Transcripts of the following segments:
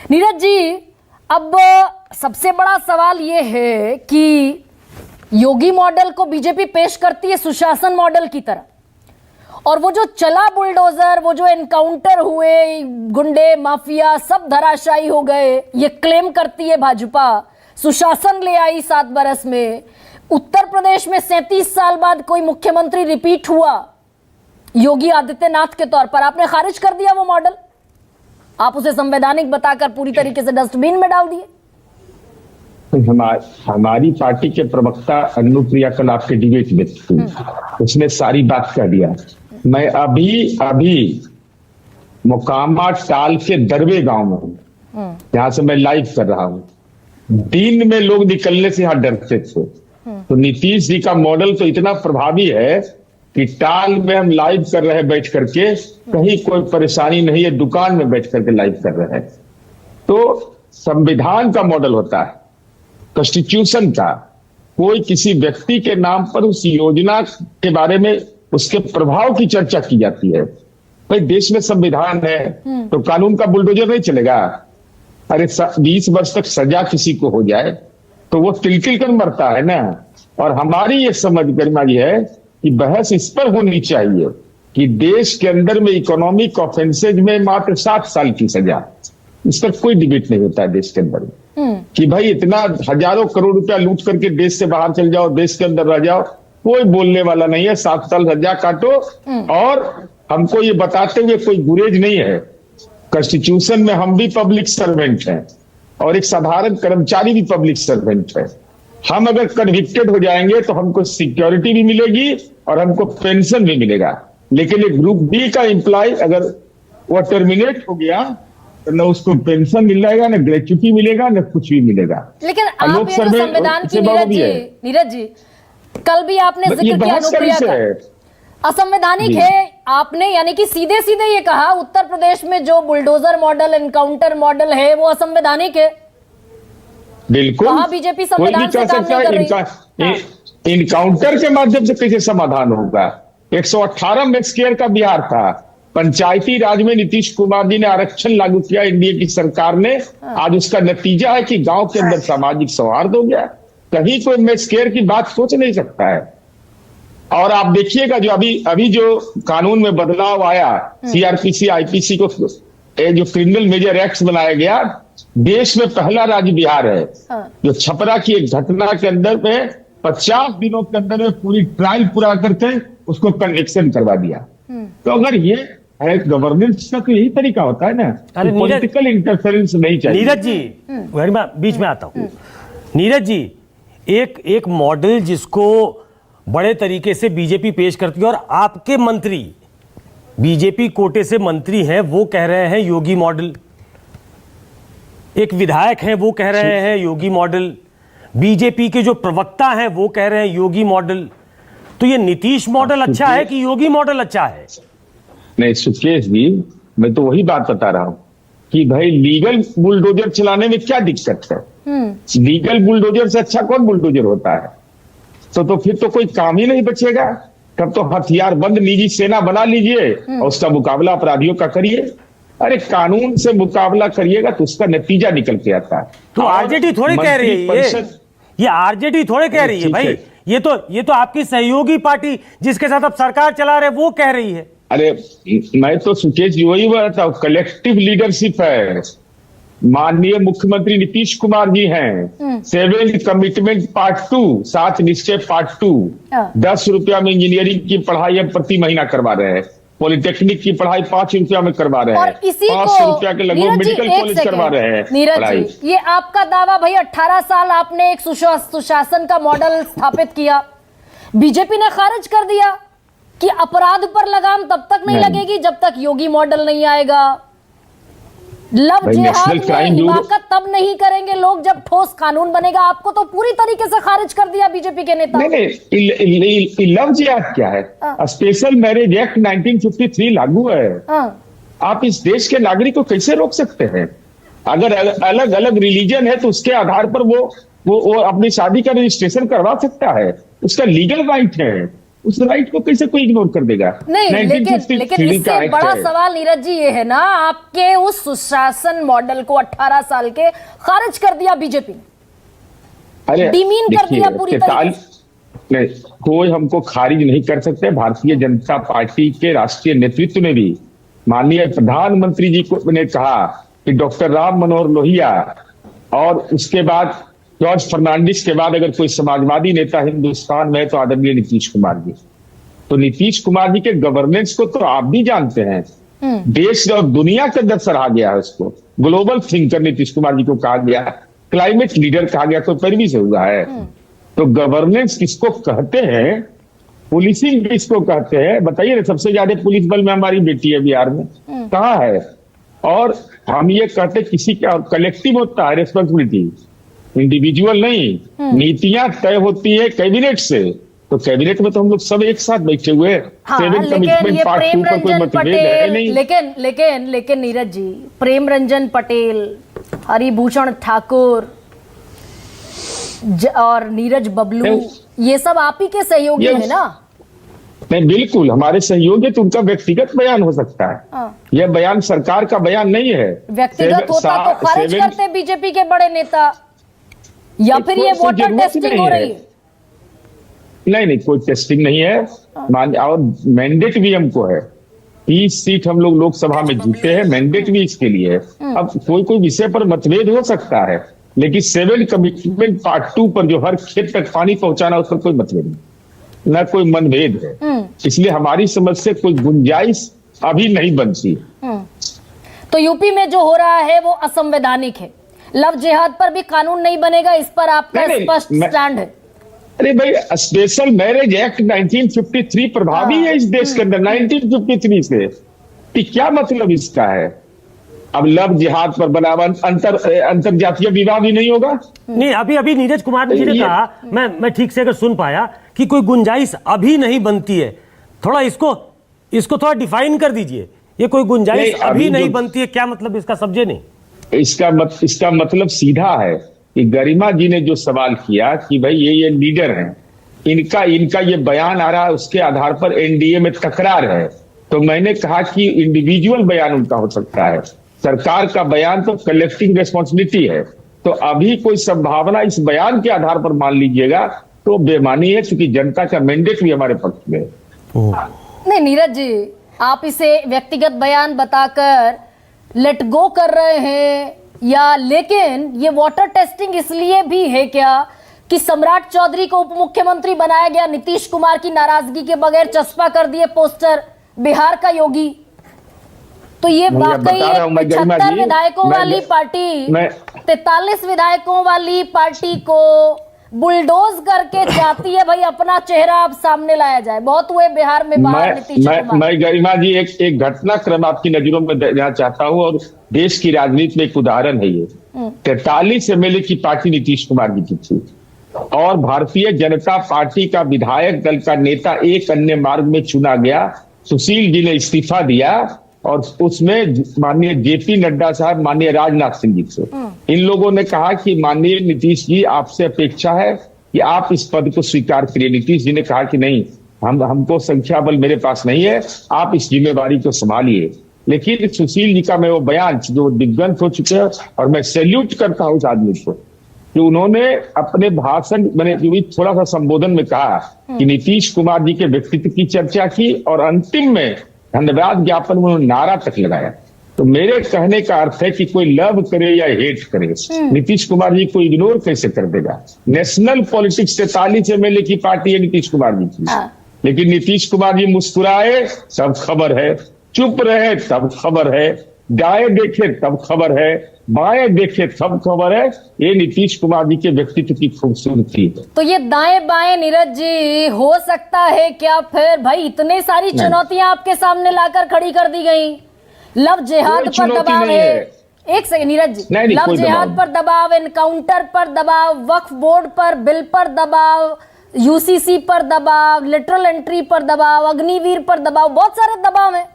नीरज जी, अब सबसे बड़ा सवाल ये है कि योगी मॉडल को बीजेपी पेश करती है सुशासन मॉडल की तरह, और वो जो चला बुलडोजर, वो जो एनकाउंटर हुए, गुंडे माफिया सब धराशायी हो गए, ये क्लेम करती है भाजपा। सुशासन ले आई 7 बरस में। उत्तर प्रदेश में 37 साल बाद कोई मुख्यमंत्री रिपीट हुआ योगी आदित्यनाथ के तौर पर, आपने खारिज कर दिया वो मॉडल। आप उसे संवैधानिक बताकर पूरी तरीके से डस्टबिन में डाल दिए। हमारी पार्टी के प्रवक्ता अनुप्रिया कल आपके डिबेट में थी, उसने सारी बात कह दिया। मैं अभी मोकामा टाल के दरवे गांव में हूं, जहां से मैं लाइव कर रहा हूं। दिन में लोग निकलने से यहां डरते थे, तो नीतीश जी का मॉडल तो इतना प्रभावी है कि टाल में हम लाइव कर रहे हैं बैठ करके, कहीं कोई परेशानी नहीं है, दुकान में बैठ करके लाइव कर रहे हैं। तो संविधान का मॉडल होता है, कॉन्स्टिट्यूशन का। कोई किसी व्यक्ति के नाम पर उस योजना के बारे में उसके प्रभाव की चर्चा की जाती है। भाई देश में संविधान है तो कानून का बुलडोजर नहीं चलेगा। अरे 20 वर्ष तक सजा किसी को हो जाए तो वो तिल कर मरता है ना। और हमारी ये समझ गरिमा जी है कि बहस इस पर होनी चाहिए कि देश के अंदर में इकोनॉमिक ऑफेंसेज में मात्र 7 साल की सजा, इस पर कोई डिबेट नहीं होता है देश के अंदर कि भाई इतना हजारों करोड़ रुपया लूट करके देश से बाहर चल जाओ, देश के अंदर रह जाओ, कोई बोलने वाला नहीं है। 7 साल सजा काटो, और हमको ये बताते हुए कोई गुरेज नहीं है। कॉन्स्टिट्यूशन में हम भी पब्लिक सर्वेंट हैं और एक साधारण कर्मचारी भी पब्लिक सर्वेंट है। हम अगर कन्विक्टेड हो जाएंगे तो हमको सिक्योरिटी भी मिलेगी और हमको पेंशन भी मिलेगा। लेकिन एक ग्रुप बी का एम्प्लॉय अगर वो टर्मिनेट हो गया तो न उसको पेंशन मिलेगा, न ग्रेच्युटी मिलेगा, न कुछ भी मिलेगा। लेकिन आप ये जो संविधान की नीरज जी कल भी आपने जिक्र किया अनुप्रिया का, असंवैधानिक है आपने, यानी कि सीधे सीधे ये कहा उत्तर प्रदेश में जो बुलडोजर मॉडल, एनकाउंटर मॉडल है वो असंवैधानिक है। बिल्कुल, वहां बीजेपी संविधान से काम नहीं कर रही। इनकाउंटर के माध्यम से कैसे समाधान होगा? 118 मैक्स केयर का बिहार था। पंचायती राज में नीतीश कुमार जी ने आरक्षण लागू किया, एनडीए की सरकार ने। आज उसका नतीजा है कि गांव के अंदर सामाजिक सौहार्द हो गया। कहीं कोई मैक्स केयर की बात सोच नहीं सकता है। और आप देखिएगा जो अभी जो कानून में बदलाव आया, सीआरपीसी आईपीसी को जो क्रिमिनल मेजर एक्ट बनाया गया, देश में पहला राज्य बिहार है जो छपरा की एक घटना के अंदर में 50 दिनों के अंदर में पूरी ट्रायल पूरा करके उसको कन्विक्शन करवा दिया। तो अगर ये है गवर्नेंस का, तो यही तरीका होता है ना, पॉलिटिकल इंटरफेरेंस नहीं चाहिए। नीरज जी, बीच में आता हूं। नीरज जी, एक मॉडल जिसको बड़े तरीके से बीजेपी पेश करती है, और आपके मंत्री बीजेपी कोटे से मंत्री हैं, वो कह रहे हैं योगी मॉडल। एक विधायक हैं वो कह रहे हैं योगी मॉडल। बीजेपी के जो प्रवक्ता हैं वो कह रहे हैं योगी मॉडल। तो ये नीतीश मॉडल अच्छा है कि योगी मॉडल अच्छा है? नहीं सुकेश जी, मैं तो वही बात बता रहा हूं कि भाई लीगल बुलडोजर चलाने में क्या दिक्कत है? लीगल बुलडोजर से अच्छा कौन बुलडोजर होता है? तो फिर तो कोई काम ही नहीं बचेगा। तब तो हथियार बंद निजी सेना बना लीजिए और उसका मुकाबला अपराधियों का करिए। अरे कानून से मुकाबला करिएगा तो उसका नतीजा निकल के आता है। तो आरजेडी थोड़ी कह रही है ये आरजेडी थोड़े कह रही है भाई, ये तो आपकी सहयोगी पार्टी जिसके साथ अब सरकार चला रहे वो कह रही है। अरे मैं तो सुकेश जी वही बताता हूं, कलेक्टिव लीडरशिप है। माननीय मुख्यमंत्री नीतीश कुमार जी हैं। 7 कमिटमेंट पार्ट 2, 7 निश्चय पार्ट 2, 10 रुपया में इंजीनियरिंग की पढ़ाई अब प्रति महीना करवा रहे हैं। पॉलिटेक्निक की पढ़ाई 5 रुपया में करवा रहे हैं। 500 रुपया के लगभग मेडिकल कॉलेज करवा रहे हैं। नीरज जी, ये आपका दावा भाई, 18 साल आपने एक सुशासन का मॉडल स्थापित किया, बीजेपी ने खारिज कर दिया कि अपराध पर लगाम तब तक नहीं लगेगी जब तक योगी मॉडल नहीं आएगा। लव जिहाद में हिमाकत तब नहीं करेंगे लोग जब ठोस कानून बनेगा। आपको तो पूरी तरीके से खारिज कर दिया बीजेपी के नेता। नहीं, लव जिहाद क्या है? स्पेशल मैरिज एक्ट 1953 लागू है। आप इस देश के नागरिक को कैसे रोक सकते हैं? अगर अलग अलग रिलीजन है तो उसके आधार पर वो अपनी शादी का रजिस्ट्रेशन करवा सकता है, उसका लीगल राइट है। उस राइट को कैसे कोई इग्नोर कर देगा? नहीं, लेकिन 1953 का इससे एक्ट बड़ा है। सवाल नीरज जी ये है ना, आपके उस सुशासन मॉडल को 18 साल के खारिज कर दिया बीजेपी ने, अरे डिमीन कर देखिए, दिया पूरी तरीके से। नहीं, कोई हमको खारिज नहीं कर सकते। भारतीय जनता पार्टी के राष्ट्रीय नेतृत्व ने भी माननीय प्रधानमंत्री जी को ने कहा कि डॉक्टर राम मनोहर लोहिया और उसके बाद जॉर्ज फर्नांडिस के बाद अगर कोई समाजवादी नेता हिंदुस्तान में है तो आदरणीय नीतीश कुमार जी। तो नीतीश कुमार जी के गवर्नेंस को तो आप भी जानते हैं, देश और दुनिया के अंदर सराहा गया है उसको। ग्लोबल थिंकर नीतीश कुमार जी को कहा गया, क्लाइमेट लीडर कहा गया, तो पैरवी से हुआ है। तो गवर्नेंस किसको कहते हैं, पुलिसिंग किसको कहते हैं, बताइए ना। सबसे ज्यादा पुलिस बल में हमारी बेटी है बिहार में, कहाँ है? और हम ये कहते किसी का कलेक्टिव होता है रिस्पॉन्सिबिलिटी, इंडिविजुअल नहीं। नीतियां तय होती है कैबिनेट से, तो कैबिनेट में तो हम लोग सब एक साथ बैठे हुए हैं। हाँ, सेवन लेकिन कमिटमेंट ये पार्ट 2 प्रेम पर कोई रंजन मतभेद है नहीं। पटेल, लेकिन नीरज जी, प्रेम रंजन पटेल, हरिभूषण ठाकुर और नीरज बबलू, ये सब आप ही के सहयोगी है ना? नहीं, बिल्कुल हमारे सहयोगी। तो उनका व्यक्तिगत बयान हो सकता है, हाँ। यह बयान सरकार का बयान नहीं है। व्यक्तिगत होता तो खारिज करते बीजेपी के बड़े नेता, या फिर ये कोई वोटर जरूरत टेस्टिंग नहीं हो है। रही है? नहीं, कोई टेस्टिंग नहीं है। और मैंडेट भी हमको है, 30 सीट हम लोग लोकसभा में जीते हैं, मैंडेट भी इसके लिए है। अब कोई विषय पर मतभेद हो सकता है, लेकिन 7 कमिटमेंट पार्ट 2 पर जो हर खेत तक पानी पहुंचाना, उस पर कोई मतभेद नहीं, न कोई मनभेद है। इसलिए हमारी समझ से कोई गुंजाइश अभी नहीं बनती। तो यूपी में जो हो रहा है वो असंवैधानिक है, लव जिहाद पर भी कानून नहीं बनेगा, इस पर आपका नहीं, स्पष्ट स्टैंड है? अरे भाई, स्पेशल मैरिज एक्ट 1953 प्रभावी है इस देश के अंदर 1953 से। कि क्या मतलब इसका है? अब लव जिहाद पर बनावा अंतर जातीय विवाह भी नहीं होगा? नहीं, अभी नीरज कुमार जी ने ये- कहा, मैं ठीक से अगर सुन पाया कि कोई गुंजाइश अभी नहीं बनती है। थोड़ा इसको थोड़ा डिफाइन कर दीजिए, ये कोई गुंजाइश नहीं, अभी अभी नहीं जो- बनती है, क्या मतलब इसका? समझे नहीं। इसका मतलब सीधा है कि गरिमा जी ने जो सवाल किया कि भाई ये लीडर हैं, इनका ये बयान आ रहा है, उसके आधार पर एनडीए में तकरार है। तो मैंने कहा कि इंडिविजुअल बयान उनका हो सकता है, सरकार का बयान तो कलेक्टिव रिस्पॉन्सिबिलिटी है। तो अभी कोई संभावना इस बयान के आधार पर मान लीजिएगा तो बेमानी है, क्योंकि जनता का मैंडेट भी हमारे पक्ष में है। नहीं नीरज जी, आप इसे व्यक्तिगत बयान बताकर लेट गो कर रहे हैं, या लेकिन ये वाटर टेस्टिंग इसलिए भी है क्या कि सम्राट चौधरी को उप मुख्यमंत्री बनाया गया, नीतीश कुमार की नाराजगी के बगैर चस्पा कर दिए पोस्टर, बिहार का योगी। तो ये वाकई 76 विधायकों वाली पार्टी, 43 विधायकों वाली पार्टी को बुलडोज करके चाहती है भाई अपना चेहरा अब सामने लाया जाए। बहुत हुए बिहार में बाहर नीतीश कुमार। मैं गरिमा जी एक घटनाक्रम आपकी नजरों में देना चाहता हूं, और देश की राजनीति में एक उदाहरण है ये। 43 एमएलए की पार्टी नीतीश कुमार जी की थी, और भारतीय जनता पार्टी का विधायक दल का नेता एक अन्य मार्ग में चुना गया। सुशील जी ने इस्तीफा दिया, और उसमें माननीय जेपी नड्डा साहब, माननीय राजनाथ सिंह जी से इन लोगों ने कहा कि माननीय नीतीश जी, आपसे अपेक्षा है कि आप इस पद को स्वीकार करिए। नीतीश जी ने कहा कि नहीं, हमको संख्या बल मेरे पास नहीं है, आप इस जिम्मेवारी को संभालिए। लेकिन सुशील जी का मैं वो बयान जो दिग्गंत हो चुके हैं, और मैं सैल्यूट करता हूं उस आदमी को कि उन्होंने अपने भाषण मैंने थोड़ा सा संबोधन में कहा कि नीतीश कुमार जी के व्यक्तित्व की चर्चा की, और अंतिम में धन्यवाद ज्ञापन में उन्होंने नारा तक लगाया। तो मेरे कहने का अर्थ है कि कोई लव करे या हेट करे, नीतीश कुमार जी को इग्नोर कैसे कर देगा? नेशनल पॉलिटिक्स 43 एमएलए की पार्टी है नीतीश कुमार जी की, लेकिन नीतीश कुमार जी मुस्कुराए तब खबर है, चुप रहे तब खबर है, दाएं देखे तब खबर है, बाएं देखे तब खबर है। ये नीतीश कुमार जी के व्यक्तित्व की खूबसूरती है। तो ये दाएं बाएं नीरज जी हो सकता है क्या फिर? भाई इतने सारी चुनौतियां आपके सामने लाकर खड़ी कर दी गई, लव जिहाद पर दबाव है। एक सेकंड नीरज जी, लव जिहाद पर दबाव, एनकाउंटर पर दबाव, वक्फ बोर्ड पर बिल पर दबाव, यूसीसी पर दबाव, लिटरल एंट्री पर दबाव, अग्निवीर पर दबाव, बहुत सारे दबाव हैं।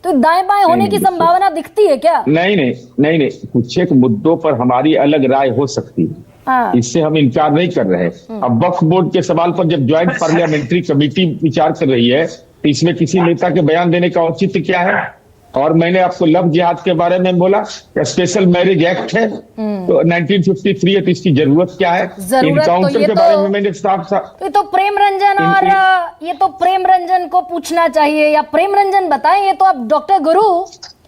तो दाएं बाएं होने की संभावना दिखती है क्या? नहीं, कुछ एक मुद्दों पर हमारी अलग राय हो सकती है, हाँ। इससे हम इनकार नहीं कर रहे हैं। अब वक्फ बोर्ड के सवाल पर जब ज्वाइंट पार्लियामेंट्री कमेटी विचार कर रही है तो इसमें किसी नेता के बयान देने का औचित्य क्या है? और मैंने आपको लव जिहाद के बारे में बोला, स्पेशल मैरिज एक्ट है तो 1953 है, तो इसकी जरूरत क्या है? जरूरत तो इनकाउंटर ये के बारे में मैंने साफ ये तो प्रेम रंजन और ये तो प्रेम रंजन को पूछना चाहिए, या प्रेम रंजन बताएं। ये तो अब डॉक्टर गुरु